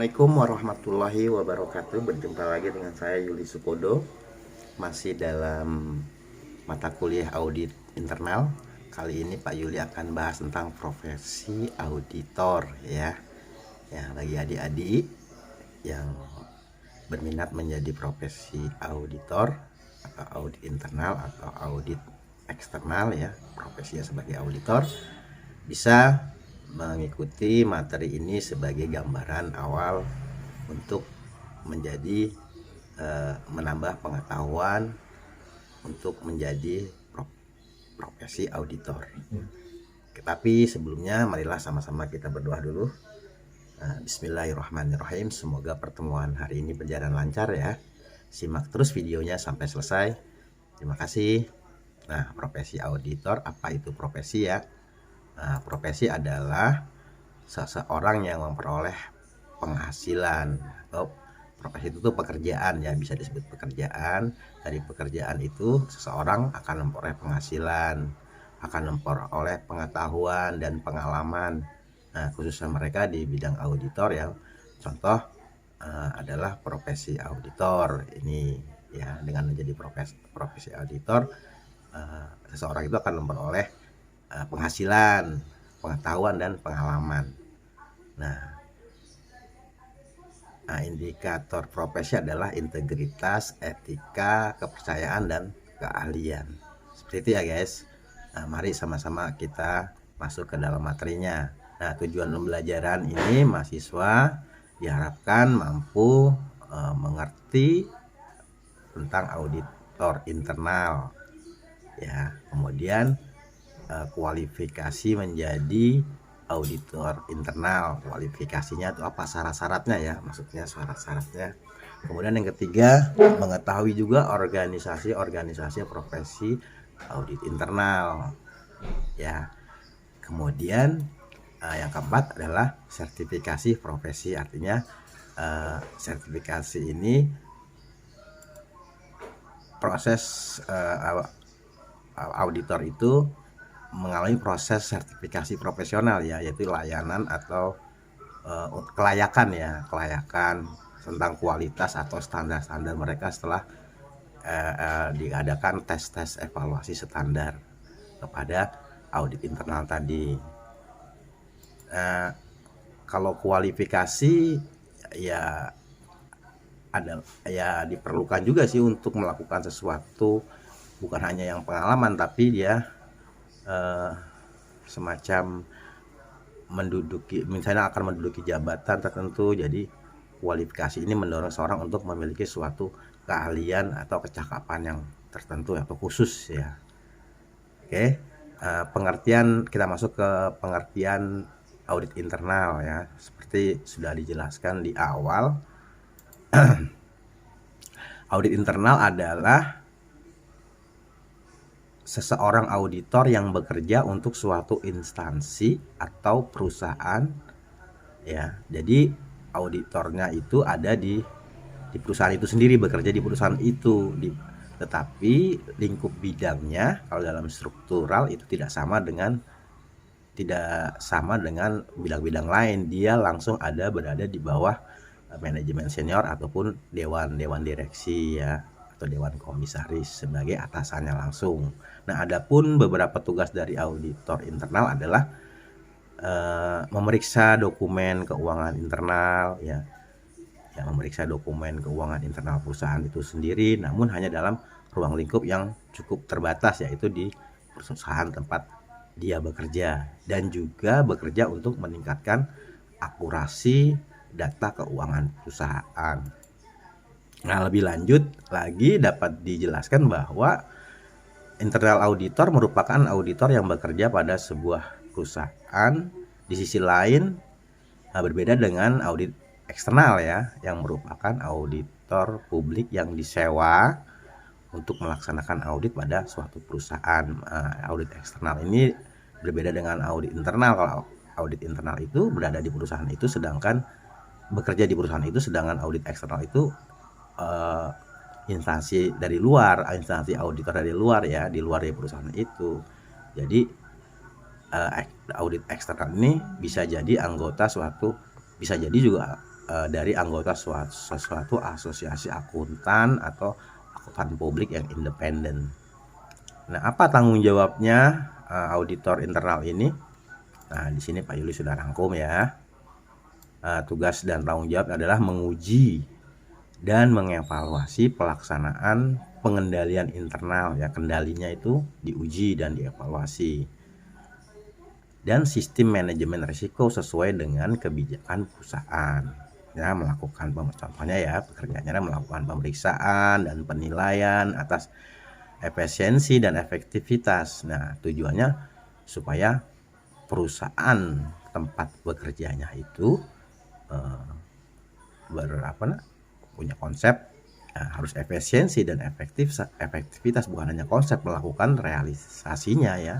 Assalamualaikum warahmatullahi wabarakatuh. Berjumpa lagi dengan saya Yuli Sukodo. Masih dalam mata kuliah audit internal. Kali ini Pak Yuli akan bahas tentang profesi auditor ya. Ya, bagi adik-adik yang berminat menjadi profesi auditor atau audit internal atau audit eksternal ya, profesinya sebagai auditor, bisa mengikuti materi ini sebagai gambaran awal untuk menjadi menambah pengetahuan untuk menjadi profesi auditor. Tetapi sebelumnya marilah sama-sama kita berdoa dulu. Bismillahirrahmanirrahim. Semoga pertemuan hari ini berjalan lancar ya. Simak terus videonya sampai selesai. Terima kasih. Nah, profesi auditor, apa itu profesi ya? Nah, profesi adalah seseorang yang memperoleh penghasilan, atau profesi itu tuh pekerjaan ya, bisa disebut pekerjaan. Dari pekerjaan itu seseorang akan memperoleh penghasilan, akan memperoleh pengetahuan dan pengalaman. Nah, khususnya mereka di bidang auditor ya, contoh adalah profesi auditor ini ya. Dengan menjadi profesi auditor, seseorang itu akan memperoleh penghasilan, pengetahuan dan pengalaman. Nah, indikator profesi adalah integritas, etika, kepercayaan dan keahlian. Seperti itu ya guys. Nah, mari sama-sama kita masuk ke dalam materinya. Nah, tujuan pembelajaran ini mahasiswa diharapkan mampu mengerti tentang auditor internal ya. Kemudian kualifikasi menjadi auditor internal. Kualifikasinya itu apa, syarat-syaratnya ya, maksudnya syarat-syaratnya. Kemudian yang ketiga, mengetahui juga organisasi profesi audit internal ya. Kemudian yang keempat adalah sertifikasi profesi. Artinya sertifikasi ini proses auditor itu mengalami proses sertifikasi profesional ya, yaitu layanan atau kelayakan tentang kualitas atau standar-standar mereka setelah diadakan tes-tes evaluasi standar kepada audit internal tadi. Kalau kualifikasi ya ada ya, diperlukan juga sih untuk melakukan sesuatu, bukan hanya yang pengalaman tapi dia semacam misalnya akan menduduki jabatan tertentu. Jadi kualifikasi ini mendorong seorang untuk memiliki suatu keahlian atau kecakapan yang tertentu atau khusus ya. Oke, pengertian, kita masuk ke pengertian audit internal ya. Seperti sudah dijelaskan di awal, audit internal adalah seseorang auditor yang bekerja untuk suatu instansi atau perusahaan ya. Jadi auditornya itu ada di perusahaan itu sendiri, bekerja di perusahaan itu, tetapi lingkup bidangnya kalau dalam struktural itu tidak sama dengan bidang-bidang lain. Dia langsung berada di bawah manajemen senior ataupun dewan direksi ya, atau dewan komisaris sebagai atasannya langsung. Nah, adapun beberapa tugas dari auditor internal adalah memeriksa dokumen keuangan internal ya, memeriksa dokumen keuangan internal perusahaan itu sendiri, namun hanya dalam ruang lingkup yang cukup terbatas, yaitu di perusahaan tempat dia bekerja, dan juga bekerja untuk meningkatkan akurasi data keuangan perusahaan. Nah, lebih lanjut lagi dapat dijelaskan bahwa internal auditor merupakan auditor yang bekerja pada sebuah perusahaan. Di sisi lain berbeda dengan audit eksternal ya, yang merupakan auditor publik yang disewa untuk melaksanakan audit pada suatu perusahaan. Audit eksternal ini berbeda dengan audit internal. Kalau audit internal itu berada di perusahaan itu, bekerja di perusahaan itu, sedangkan audit eksternal itu instansi dari luar, instansi auditor dari luar ya, di luar dari perusahaan itu. Jadi audit eksternal ini bisa jadi anggota suatu, bisa jadi juga dari anggota suatu asosiasi akuntan atau akuntan publik yang independen. Nah, apa tanggung jawabnya auditor internal ini? Nah, di sini Pak Yuli sudah rangkum ya. Tugas dan tanggung jawab adalah menguji dan mengevaluasi pelaksanaan pengendalian internal ya, kendalinya itu diuji dan dievaluasi, dan sistem manajemen risiko sesuai dengan kebijakan perusahaan ya, melakukan contohnya ya pekerjaannya melakukan pemeriksaan dan penilaian atas efisiensi dan efektivitas. Nah, tujuannya supaya perusahaan tempat bekerjanya itu punya konsep harus efisiensi dan efektivitas, bukan hanya konsep, melakukan realisasinya ya.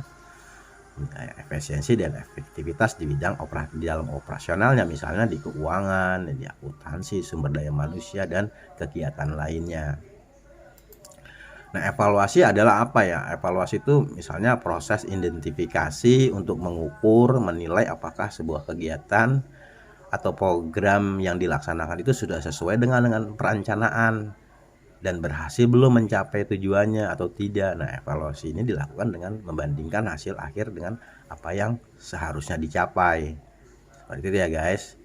Efisiensi dan efektivitas di bidang di dalam operasionalnya, misalnya di keuangan, di akuntansi, sumber daya manusia, dan kegiatan lainnya. Nah, evaluasi adalah apa ya? Evaluasi itu misalnya proses identifikasi untuk mengukur, menilai apakah sebuah kegiatan atau program yang dilaksanakan itu sudah sesuai dengan perencanaan dan berhasil belum mencapai tujuannya atau tidak. Nah, evaluasi ini dilakukan dengan membandingkan hasil akhir dengan apa yang seharusnya dicapai. Seperti itu ya guys.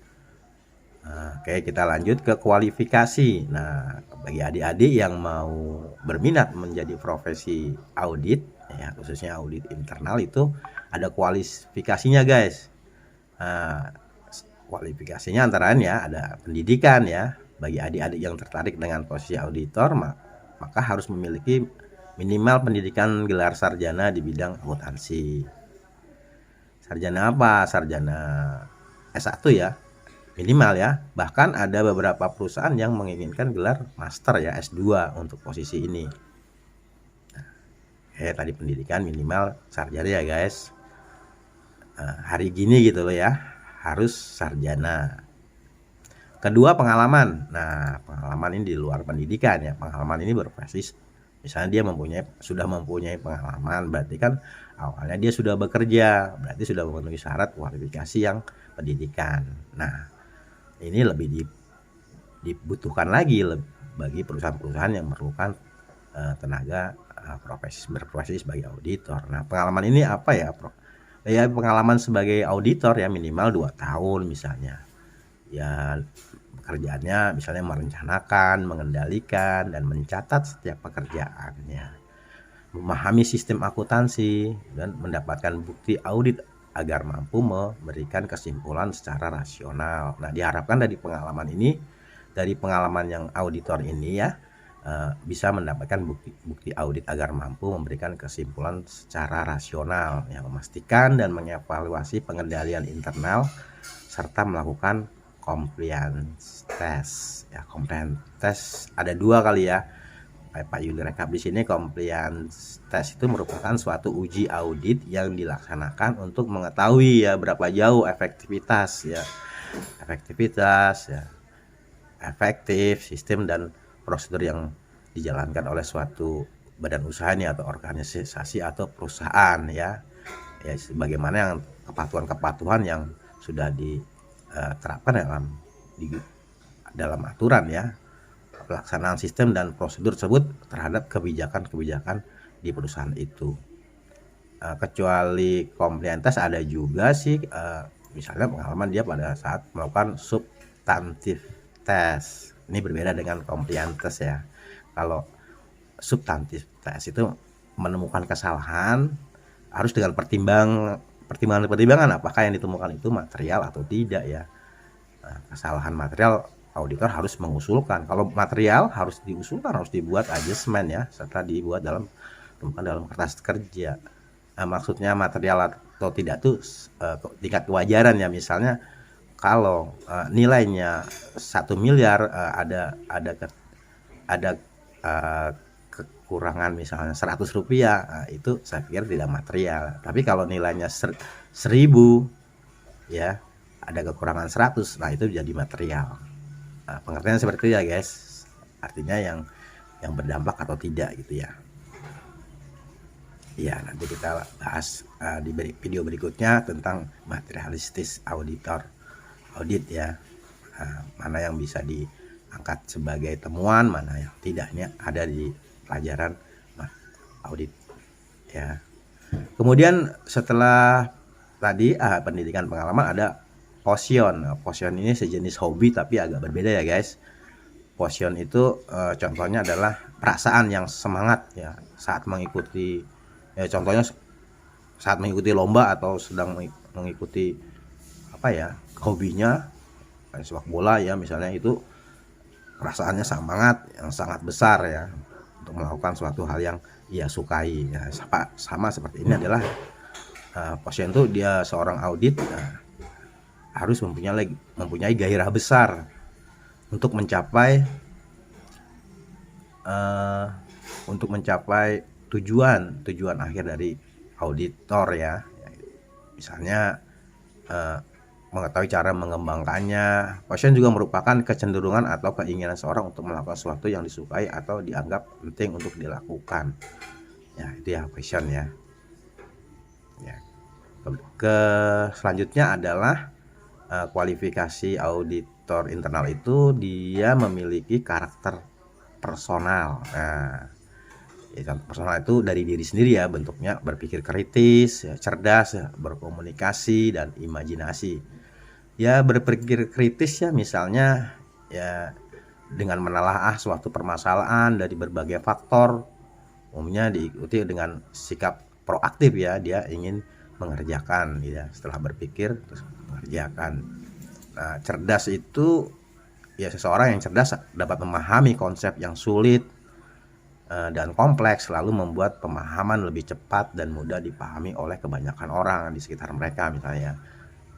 Oke, kita lanjut ke kualifikasi. Nah, bagi adik-adik yang mau berminat menjadi profesi audit ya, khususnya audit internal, itu ada kualifikasinya guys. Kualifikasinya antara lain ya ada pendidikan ya. Bagi adik-adik yang tertarik dengan posisi auditor, maka harus memiliki minimal pendidikan gelar sarjana di bidang akuntansi. Sarjana apa? Sarjana S1 ya, minimal ya. Bahkan ada beberapa perusahaan yang menginginkan gelar master ya, S2 untuk posisi ini. Tadi pendidikan minimal sarjana ya guys. Hari gini gitu loh ya, harus sarjana. Kedua, pengalaman. Nah, pengalaman ini di luar pendidikan ya. Pengalaman ini berbasis, misalnya dia sudah mempunyai pengalaman, berarti kan awalnya dia sudah bekerja, berarti sudah memenuhi syarat kualifikasi yang pendidikan. Nah, ini lebih dibutuhkan lagi bagi perusahaan-perusahaan yang memerlukan tenaga berprofesi sebagai auditor. Nah, pengalaman ini apa ya? Ya, pengalaman sebagai auditor ya minimal 2 tahun misalnya. Ya, pekerjaannya misalnya merencanakan, mengendalikan, dan mencatat setiap pekerjaannya, memahami sistem akuntansi, dan mendapatkan bukti audit agar mampu memberikan kesimpulan secara rasional. Nah, diharapkan dari pengalaman yang auditor ini ya, bisa mendapatkan bukti audit agar mampu memberikan kesimpulan secara rasional ya, memastikan dan mengevaluasi pengendalian internal, serta melakukan compliance test ya. Compliance test ada 2 kali ya, Pak Yuli rekap di sini. Compliance test itu merupakan suatu uji audit yang dilaksanakan untuk mengetahui ya berapa jauh efektif sistem dan prosedur yang dijalankan oleh suatu badan usaha nih, atau organisasi atau perusahaan ya. Ya, sebagaimana yang kepatuhan yang sudah diterapkan dalam aturan ya, pelaksanaan sistem dan prosedur tersebut terhadap kebijakan di perusahaan itu. Kecuali compliance ada juga sih, misalnya pengalaman dia pada saat melakukan substantif test. Ini berbeda dengan compliance ya. Kalau substantif test itu menemukan kesalahan, harus dengan pertimbangan apakah yang ditemukan itu material atau tidak ya. Kesalahan material, auditor harus mengusulkan. Kalau material harus diusulkan, harus dibuat adjustment ya, serta dibuat dalam kertas kerja. Maksudnya material atau tidak tuh tingkat kewajaran ya. Misalnya kalau nilainya 1 miliar, ada kekurangan misalnya 100 rupiah, itu saya pikir tidak material. Tapi kalau nilainya 1000 ya, ada kekurangan 100, nah itu jadi material. Pengertian seperti itu ya guys, artinya yang berdampak atau tidak gitu ya. Ya, nanti kita bahas di video berikutnya tentang materialistis audit ya. mana yang bisa diangkat sebagai temuan, mana yang tidaknya ada di pelajaran audit ya. Kemudian setelah tadi pendidikan pengalaman, ada Potion. Potion ini sejenis hobi tapi agak berbeda ya guys. Potion itu contohnya adalah perasaan yang semangat ya saat mengikuti contohnya saat mengikuti lomba atau sedang mengikuti hobinya sepak bola ya misalnya, itu perasaannya semangat yang sangat besar ya untuk melakukan suatu hal yang ia sukai ya. Sama seperti ini adalah Potion itu dia seorang audit harus mempunyai gairah besar untuk mencapai tujuan akhir dari auditor ya. Misalnya mengetahui cara mengembangkannya. Passion juga merupakan kecenderungan atau keinginan seorang untuk melakukan sesuatu yang disukai atau dianggap penting untuk dilakukan. Ya, itu ya passion ya. Selanjutnya adalah kualifikasi auditor internal itu dia memiliki karakter personal. Nah, personal itu dari diri sendiri ya, bentuknya berpikir kritis, ya, cerdas, ya, berkomunikasi dan imajinasi. Ya berpikir kritis ya misalnya ya dengan menelaah suatu permasalahan dari berbagai faktor, umumnya diikuti dengan sikap proaktif ya, dia ingin mengerjakan ya, setelah berpikir terus mengerjakan. Nah, cerdas itu ya seseorang yang cerdas dapat memahami konsep yang sulit dan kompleks, lalu membuat pemahaman lebih cepat dan mudah dipahami oleh kebanyakan orang di sekitar mereka misalnya.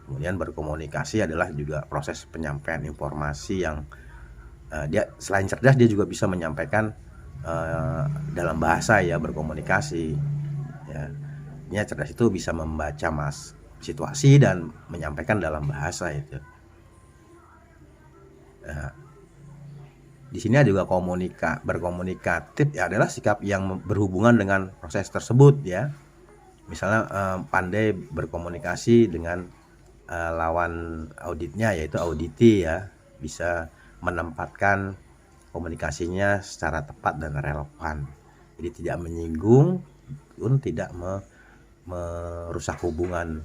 Kemudian berkomunikasi adalah juga proses penyampaian informasi yang dia selain cerdas dia juga bisa menyampaikan dalam bahasa ya, berkomunikasi ya. Ini cerdas itu bisa membaca situasi dan menyampaikan dalam bahasa itu. Nah, di sini juga berkomunikatif ya adalah sikap yang berhubungan dengan proses tersebut ya. Misalnya pandai berkomunikasi dengan lawan auditnya yaitu auditi ya, bisa menempatkan komunikasinya secara tepat dan relevan. Jadi tidak menyinggung pun tidak merusak hubungan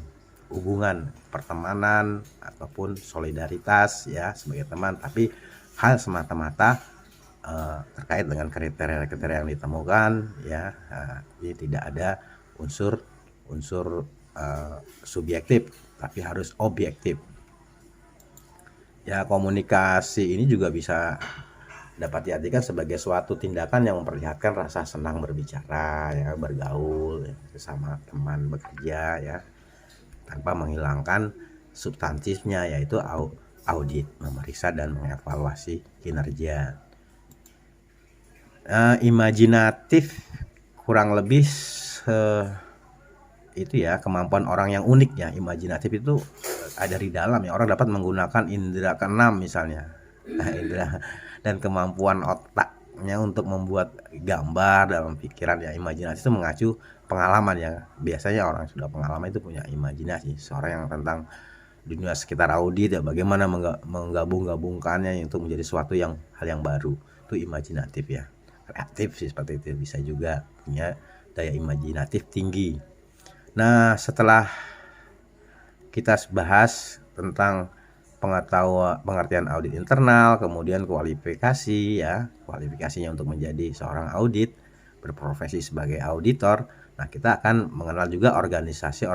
pertemanan ataupun solidaritas ya sebagai teman, tapi hal semata-mata terkait dengan kriteria yang ditemukan ya. Jadi tidak ada unsur subjektif tapi harus objektif ya. Komunikasi ini juga bisa dapat diartikan sebagai suatu tindakan yang memperlihatkan rasa senang berbicara ya, bergaul ya, sesama teman bekerja ya, tanpa menghilangkan substantifnya yaitu audit, memeriksa dan mengevaluasi kinerja. Imajinatif kurang lebih itu ya, kemampuan orang yang unik ya. Imajinatif itu ada di dalam ya, orang dapat menggunakan indera keenam misalnya indera dan kemampuan otaknya untuk membuat gambar dalam pikiran ya. Imajinasi itu mengacu pengalaman ya, biasanya orang yang sudah pengalaman itu punya imajinasi. Seorang yang tentang dunia sekitar audit ya, bagaimana menggabungkannya untuk menjadi sesuatu hal yang baru, itu imajinatif ya. Kreatif sih seperti itu, bisa juga punya daya imajinatif tinggi. Nah, setelah kita bahas tentang pengertian audit internal, kemudian kualifikasi ya, kualifikasinya untuk menjadi seorang audit, berprofesi sebagai auditor. Nah, kita akan mengenal juga organisasi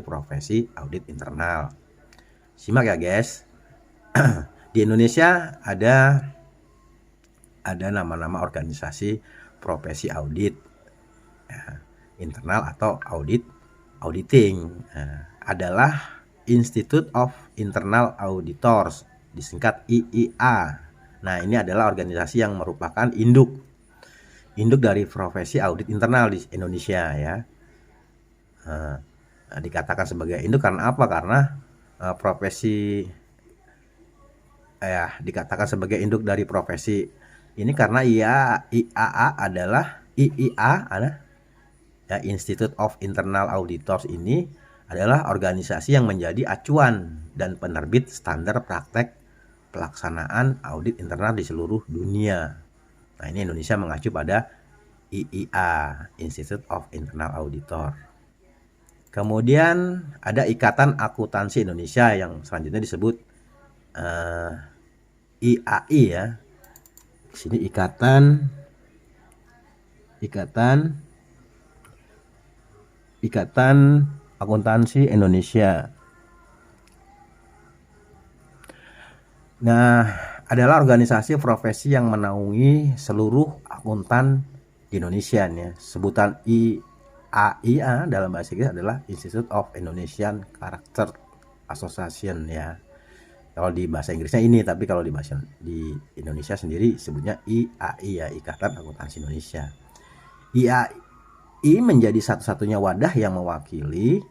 profesi audit internal. Simak ya guys. Di Indonesia ada nama-nama organisasi profesi audit ya, internal atau auditing adalah Institute of Internal Auditors, disingkat IIA. Nah, ini adalah organisasi yang merupakan induk dari profesi audit internal di Indonesia ya. Dikatakan sebagai induk karena apa? Karena dikatakan sebagai induk dari profesi ini karena IIA adalah ya, Institute of Internal Auditors ini adalah organisasi yang menjadi acuan dan penerbit standar praktek pelaksanaan audit internal di seluruh dunia. Nah, ini Indonesia mengacu pada IIA, Institute of Internal Auditor. Kemudian ada Ikatan Akuntansi Indonesia yang selanjutnya disebut IAI ya. Di sini Ikatan Akuntansi Indonesia. Nah, adalah organisasi profesi yang menaungi seluruh akuntan di Indonesia ya. Sebutan IAIA dalam bahasa Inggris adalah Institute of Indonesian Chartered Association ya. Kalau di bahasa Inggrisnya ini, tapi kalau di bahasa di Indonesia sendiri sebutnya IAI ya, Ikatan Akuntansi Indonesia. IAI menjadi satu-satunya wadah yang mewakili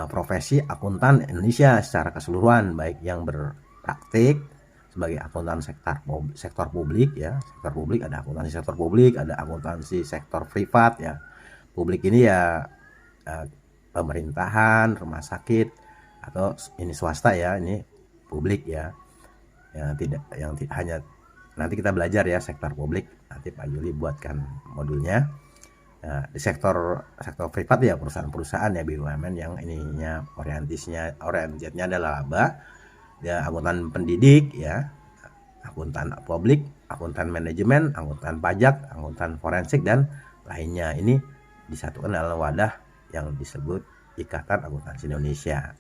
profesi akuntan Indonesia secara keseluruhan, baik yang berpraktik sebagai akuntan sektor publik ya. Sektor publik ada akuntansi sektor publik, ada akuntansi sektor privat ya. Publik ini ya pemerintahan, rumah sakit, atau ini swasta ya, ini publik ya. Hanya nanti kita belajar ya sektor publik, nanti Pak Yuli buatkan modulnya. Di sektor privat ya, perusahaan-perusahaan ya, BUMN yang ininya orientasinya adalah laba ya, akuntan pendidik ya, akuntan publik, akuntan manajemen, akuntan pajak, akuntan forensik, dan lainnya. Ini disatukan dalam wadah yang disebut Ikatan Akuntansi Indonesia.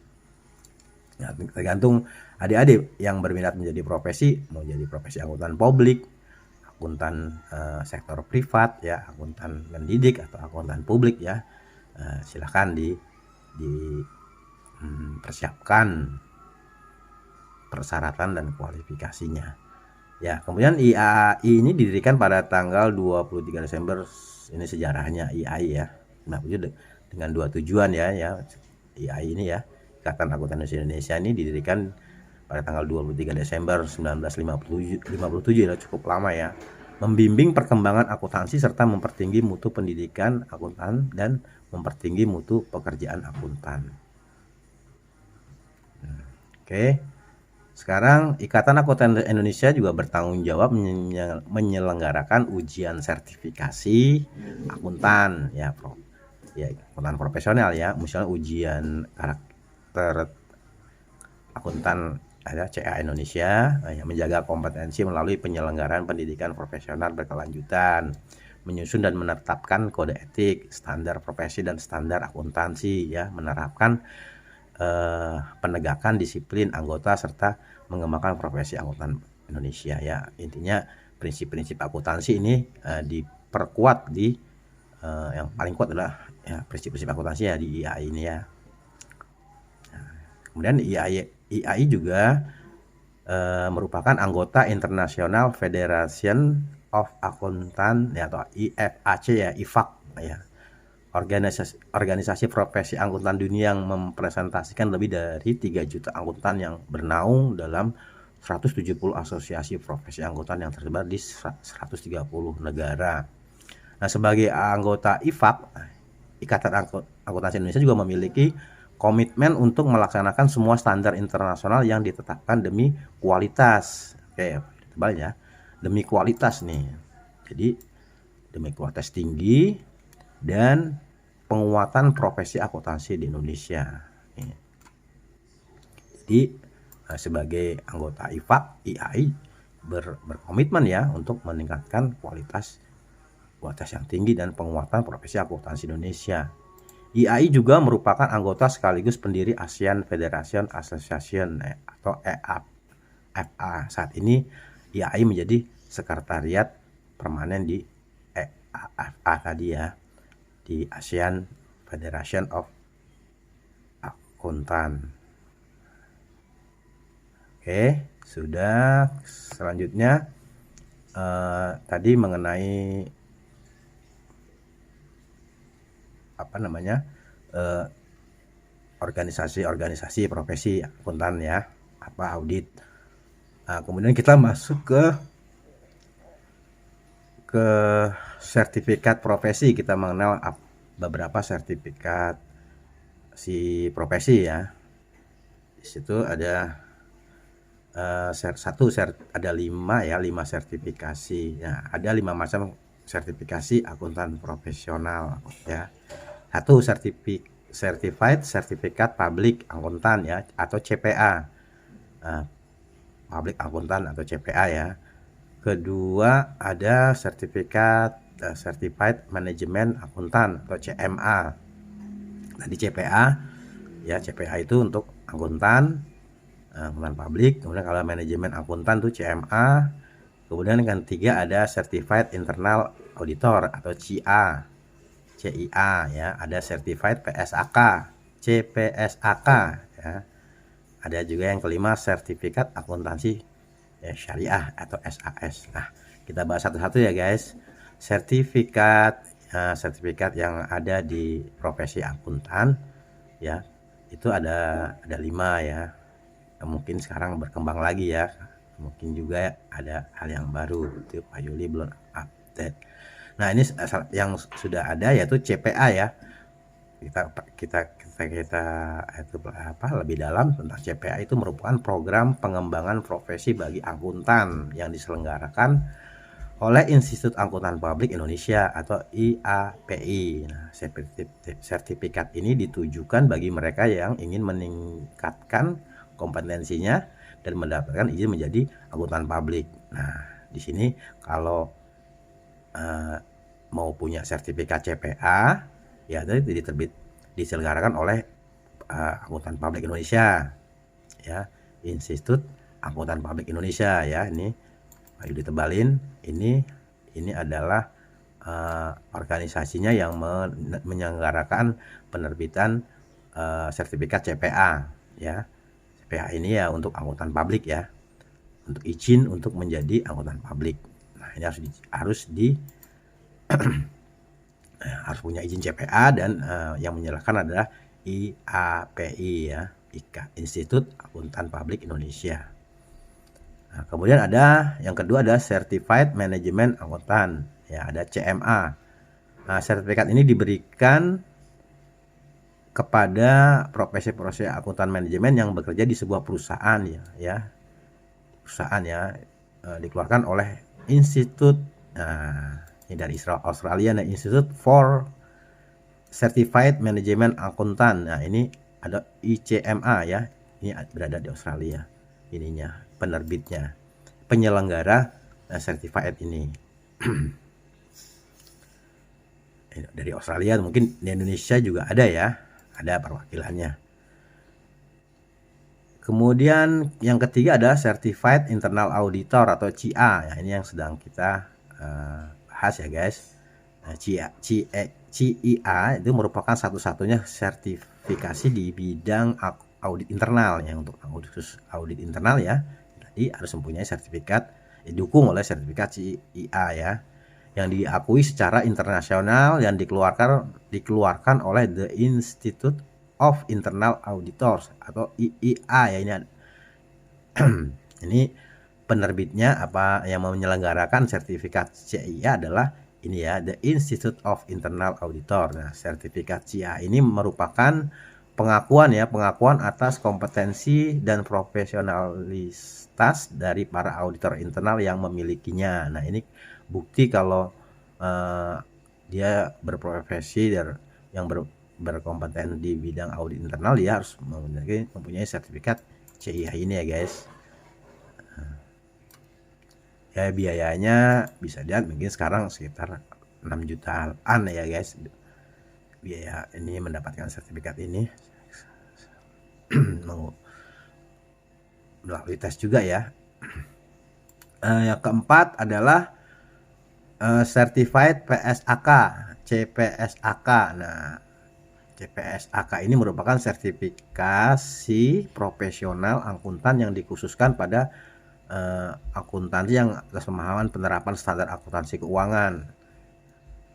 Nah, tergantung adik-adik yang berminat menjadi profesi, mau jadi profesi akuntan publik, akuntan sektor privat ya, akuntan pendidik, atau akuntan publik ya, silakan persiapkan persyaratan dan kualifikasinya ya. Kemudian IAI ini didirikan pada tanggal 23 Desember, ini sejarahnya IAI ya. Nah, dengan dua tujuan ya IAI ini ya, Ikatan Akuntansi Indonesia ini didirikan pada tanggal 23 Desember 1957 ya, cukup lama ya. Membimbing perkembangan akuntansi serta mempertinggi mutu pendidikan akuntan dan mempertinggi mutu pekerjaan akuntan. Oke. Sekarang Ikatan Akuntan Indonesia juga bertanggung jawab menyelenggarakan ujian sertifikasi akuntan ya, akuntan profesional ya. Misalnya ujian akuntan ada CA Indonesia yang menjaga kompetensi melalui penyelenggaraan pendidikan profesional berkelanjutan, menyusun dan menetapkan kode etik, standar profesi dan standar akuntansi ya, menerapkan penegakan disiplin anggota serta mengembangkan profesi akuntan Indonesia ya. Intinya prinsip-prinsip akuntansi ini diperkuat di yang paling kuat adalah ya prinsip-prinsip akuntansi ya di IAI ini ya. Kemudian IAI juga merupakan anggota International Federation of Accountant ya, atau IFAC ya, IFAC ya. Organisasi profesi akuntan dunia yang mempresentasikan lebih dari 3 juta akuntan yang bernaung dalam 170 asosiasi profesi akuntan yang tersebar di 130 negara. Nah, sebagai anggota IFAC, Ikatan Akuntansi Indonesia juga memiliki komitmen untuk melaksanakan semua standar internasional yang ditetapkan demi kualitas. Oke, tebal ya. Demi kualitas nih. Jadi demi kualitas tinggi dan penguatan profesi akuntansi di Indonesia. Jadi sebagai anggota IFAC, IAI berkomitmen ya untuk meningkatkan kualitas yang tinggi dan penguatan profesi akuntansi Indonesia. IAI juga merupakan anggota sekaligus pendiri ASEAN Federation Association atau EAFA. Saat ini IAI menjadi sekretariat permanen di EAFA tadi ya, di ASEAN Federation of Accountant. Oke, sudah. Selanjutnya tadi mengenai organisasi profesi akuntan ya, audit. Nah, kemudian kita masuk ke sertifikat profesi. Kita mengenal beberapa sertifikat si profesi ya. Di situ ada ada 5 sertifikasi. Nah, ada 5 macam sertifikasi akuntan profesional ya. Satu, certified sertifikat public akuntan ya, atau CPA. Public akuntan atau CPA ya. Kedua, ada sertifikat certified management akuntan atau CMA. Tadi CPA ya, CPA itu untuk akuntan publik. Kemudian kalau manajemen akuntan tuh CMA. Kemudian yang ketiga ada certified internal auditor atau CIA ya. Ada certified PSAK, CPSAK ya. Ada juga yang kelima sertifikat akuntansi syariah atau SAS. Nah, kita bahas satu-satu ya guys. Sertifikat yang ada di profesi akuntan ya, itu ada 5 ya. Mungkin sekarang berkembang lagi ya, mungkin juga ada hal yang baru itu Pak Yuli belum update. Nah, ini yang sudah ada yaitu CPA ya. Kita itu lebih dalam tentang CPA. Itu merupakan program pengembangan profesi bagi akuntan yang diselenggarakan oleh Institut Akuntan Publik Indonesia atau IAPI. Nah, sertifikat ini ditujukan bagi mereka yang ingin meningkatkan kompetensinya dan mendapatkan izin menjadi akuntan publik. Nah, di sini kalau mau punya sertifikat CPA ya, itu diselenggarakan oleh Akuntan Publik Indonesia ya, Institut Akuntan Publik Indonesia ya. Ini ayo ditebalin, ini adalah organisasinya yang menyelenggarakan penerbitan sertifikat CPA ya. CPA ini ya untuk akuntan publik ya, untuk izin untuk menjadi akuntan publik. Nah, ini harus punya izin CPA, dan yang menyerahkan adalah IAPI ya, Institut Akuntan Publik Indonesia. Nah, kemudian ada yang kedua ada Certified Management Akuntan ya, ada CMA. Nah, sertifikat ini diberikan kepada profesi akuntan manajemen yang bekerja di sebuah perusahaan ya, dikeluarkan oleh institut ini dari Australia, nah, Institute for Certified Management Accountant. Nah, ini ada ICMA ya, ini berada di Australia, ininya penerbitnya, penyelenggara certified ini. Dari Australia, mungkin di Indonesia juga ada ya, ada perwakilannya. Kemudian yang ketiga ada Certified Internal Auditor atau CIA. Ya, ini yang sedang kita bahas ya guys. Nah, CIA itu merupakan satu-satunya sertifikasi di bidang audit internal ya, untuk khusus audit internal ya. Jadi harus mempunyai sertifikat, didukung oleh sertifikat CIA ya, yang diakui secara internasional yang dikeluarkan oleh The Institute of Internal Auditors atau IIA ya. Ini penerbitnya apa yang menyelenggarakan sertifikat CIA adalah ini ya, The Institute of Internal Auditor. Nah, sertifikat CIA ini merupakan pengakuan atas kompetensi dan profesionalitas dari para auditor internal yang memilikinya. Nah, ini bukti kalau dia berprofesi yang berkompeten di bidang audit internal, dia harus mempunyai sertifikat CIA ini ya guys. Ya, biayanya bisa lihat mungkin sekarang sekitar 6 jutaan ya guys, biaya ini mendapatkan sertifikat ini. Melalui tes juga ya. Yang keempat adalah Certified PSAK, CPSAK. Nah, CPSAK ini merupakan sertifikasi profesional akuntan yang dikhususkan pada akuntansi yang atas pemahaman penerapan standar akuntansi keuangan.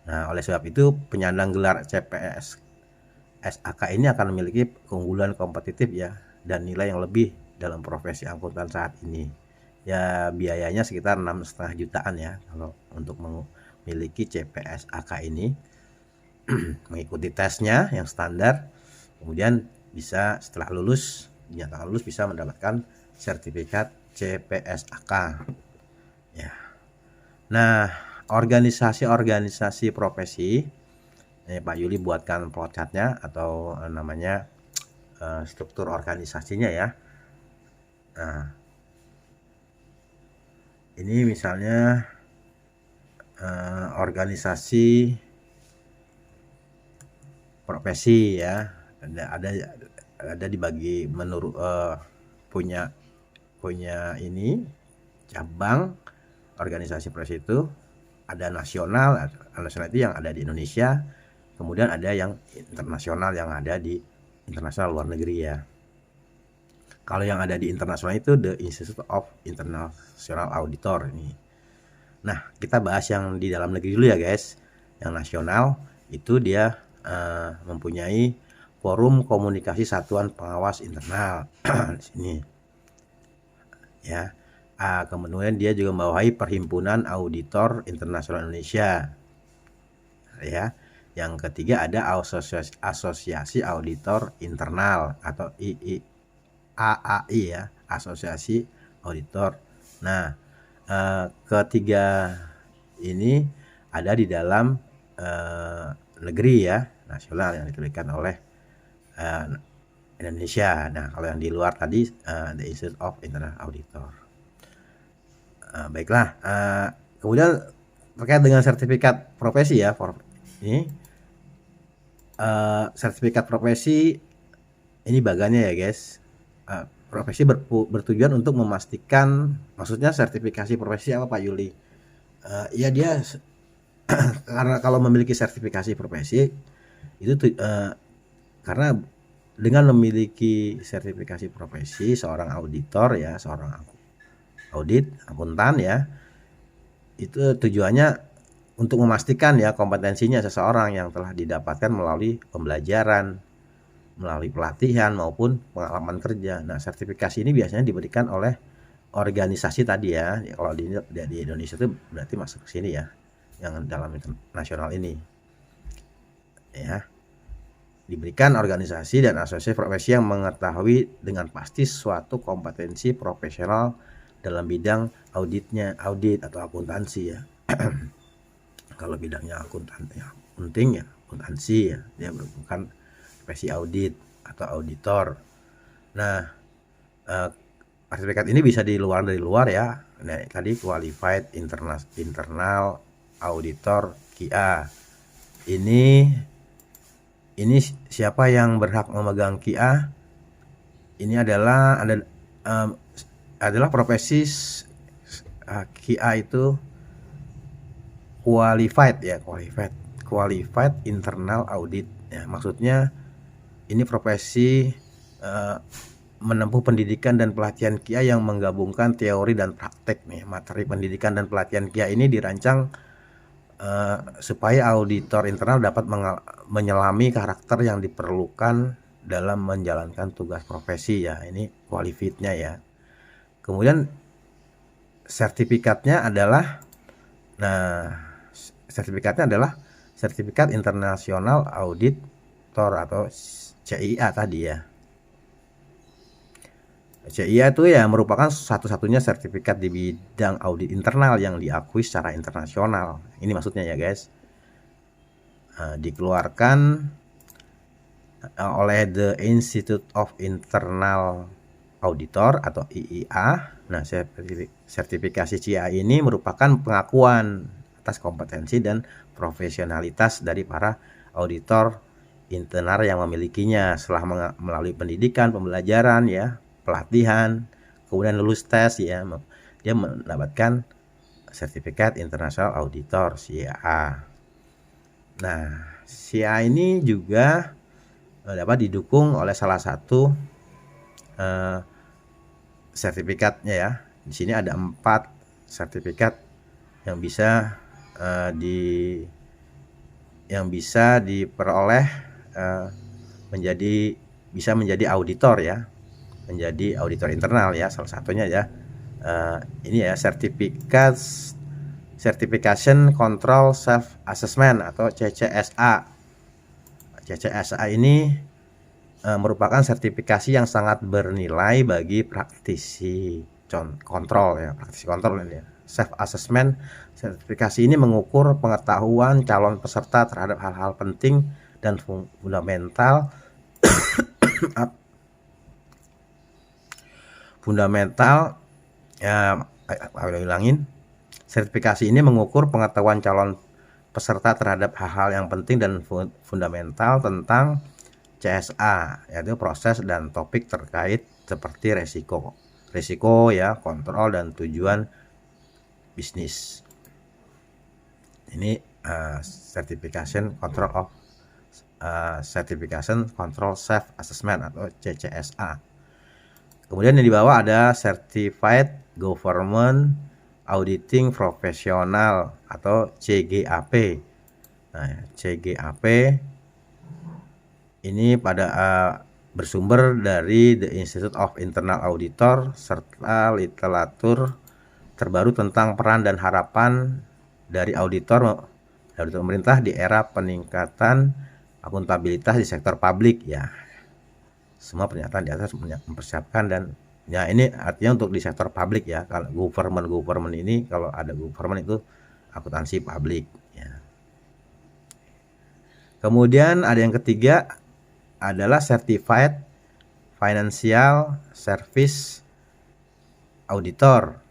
Nah, oleh sebab itu penyandang gelar CPSAK ini akan memiliki keunggulan kompetitif ya, dan nilai yang lebih dalam profesi akuntan saat ini. Ya, biayanya sekitar 6,5 jutaan ya kalau untuk memiliki CPSAK ini. Mengikuti tesnya yang standar, kemudian bisa setelah dinyatakan lulus bisa mendapatkan sertifikat CPSAK ya. Nah, organisasi-organisasi profesi, Pak Yuli buatkan flowchartnya atau namanya struktur organisasinya ya. Nah, ini misalnya organisasi profesi ya, ada dibagi menurut punya ini cabang organisasi profesi itu ada nasional itu yang ada di Indonesia, kemudian ada yang internasional yang ada di internasional luar negeri ya. Kalau yang ada di internasional itu The Institute of International Auditor ini. Nah, kita bahas yang di dalam negeri dulu ya guys. Yang nasional itu dia mempunyai Forum Komunikasi Satuan Pengawas Internal di sini. Ya. Kemudian dia juga membawahi Perhimpunan Auditor Internasional Indonesia. Ya. Yang ketiga ada Asosiasi Auditor Internal atau AAI ya, Asosiasi Auditor. Nah, ketiga ini ada di dalam negeri ya, nasional yang diterbitkan oleh Indonesia. Nah, kalau yang di luar tadi The Institute of International Auditor. Baiklah, kemudian terkait dengan sertifikat profesi ya, ini sertifikat profesi ini bagannya ya guys. Profesi bertujuan untuk memastikan, maksudnya sertifikasi profesi apa Pak Yuli? Ya dia karena kalau memiliki sertifikasi profesi itu karena dengan memiliki sertifikasi profesi seorang auditor ya, seorang audit akuntan ya, itu tujuannya untuk memastikan ya kompetensinya seseorang yang telah didapatkan melalui pembelajaran, melalui pelatihan maupun pengalaman kerja. Nah, sertifikasi ini biasanya diberikan oleh organisasi tadi ya. Kalau di Indonesia itu berarti masuk ke sini ya, yang dalam internasional ini. Ya. Diberikan organisasi dan asosiasi profesi yang mengetahui dengan pasti suatu kompetensi profesional dalam bidang audit atau akuntansi ya. Kalau bidangnya akuntansi ya, dia bukan profesi audit atau auditor. Nah, sertifikat ini bisa dari luar ya. Nah, tadi Qualified Internal Auditor QA. Ini siapa yang berhak memegang QA? Ini adalah profesi QA itu qualified internal audit ya, maksudnya ini profesi menempuh pendidikan dan pelatihan QA yang menggabungkan teori dan praktek nih. Materi pendidikan dan pelatihan QA ini dirancang supaya auditor internal dapat menyelami karakter yang diperlukan dalam menjalankan tugas profesi ya. Ini qualified-nya ya. Kemudian sertifikatnya adalah Sertifikat Internasional Auditor atau CIA tadi ya. CIA itu ya merupakan satu-satunya sertifikat di bidang audit internal yang diakui secara internasional. Ini maksudnya ya guys. Dikeluarkan oleh The Institute of Internal Auditor atau IIA. Nah, sertifikasi CIA ini merupakan pengakuan atas kompetensi dan profesionalitas dari para auditor internal yang memilikinya setelah melalui pendidikan, pembelajaran ya, pelatihan, kemudian lulus tes ya, dia mendapatkan sertifikat International Auditor CIA. Nah, CIA ini juga dapat didukung oleh salah satu sertifikatnya ya. Di sini ada 4 sertifikat yang bisa diperoleh menjadi auditor ya, menjadi auditor internal ya. Salah satunya ya ini ya, Certification Control Self Assessment atau CCSA. CCSA ini merupakan sertifikasi yang sangat bernilai bagi praktisi kontrol ya, praktisi kontrol ini ya. Self assessment sertifikasi ini mengukur pengetahuan calon peserta terhadap hal-hal penting dan fundamental ya, ulangin. Sertifikasi ini mengukur pengetahuan calon peserta terhadap hal-hal yang penting dan fundamental tentang CSA, yaitu proses dan topik terkait seperti risiko ya, kontrol dan tujuan bisnis. Ini certification control self assessment atau CCSA. Kemudian yang di bawah ada certified government auditing professional atau CGAP. Nah, CGAP ini bersumber dari The Institute of Internal Auditor serta literatur terbaru tentang peran dan harapan dari auditor pemerintah di era peningkatan akuntabilitas di sektor publik ya. Semua pernyataan di atas mempersiapkan dan ya ini artinya untuk di sektor publik ya. Kalau government ini, kalau ada government itu akuntansi publik ya. Kemudian ada yang ketiga adalah certified financial service auditor.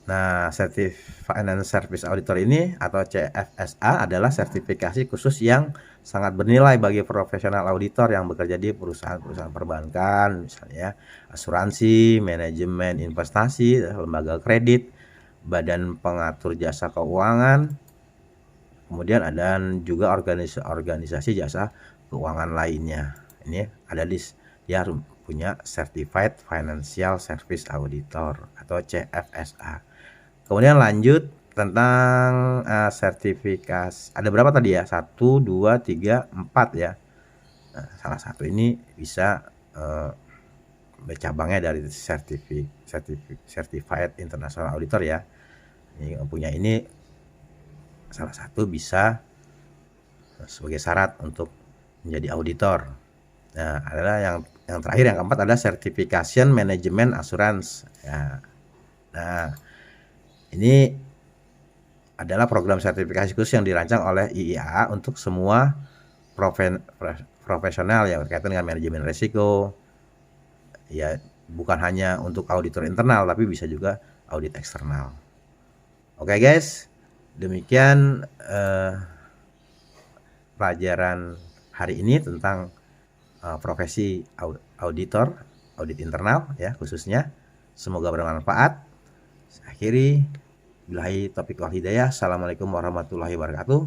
Nah, Financial Service Auditor ini atau CFSA adalah sertifikasi khusus yang sangat bernilai bagi profesional auditor yang bekerja di perusahaan perbankan, misalnya asuransi, manajemen investasi, lembaga kredit, badan pengatur jasa keuangan, kemudian ada juga organisasi jasa keuangan lainnya. Ini ada dia punya Certified Financial Service Auditor atau CFSA. Kemudian lanjut tentang sertifikasi. Ada berapa tadi ya? 1, 2, 3, 4 ya. Nah, salah satu ini bisa bercabangnya dari Certified International Auditor ya. Ini punya ini salah satu bisa sebagai syarat untuk menjadi auditor. Nah, adalah yang terakhir, yang keempat ada Certification Management Assurance ya. Nah, ini adalah program sertifikasi khusus yang dirancang oleh IIA untuk semua profesional yang berkaitan dengan manajemen risiko. Ya, bukan hanya untuk auditor internal tapi bisa juga audit eksternal. Oke guys, demikian pelajaran hari ini tentang profesi auditor, audit internal ya khususnya. Semoga bermanfaat. Akhiri, billahi taufiq wal hidayah. Assalamualaikum warahmatullahi wabarakatuh.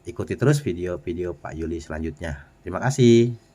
Ikuti terus video-video Pak Yuli selanjutnya. Terima kasih.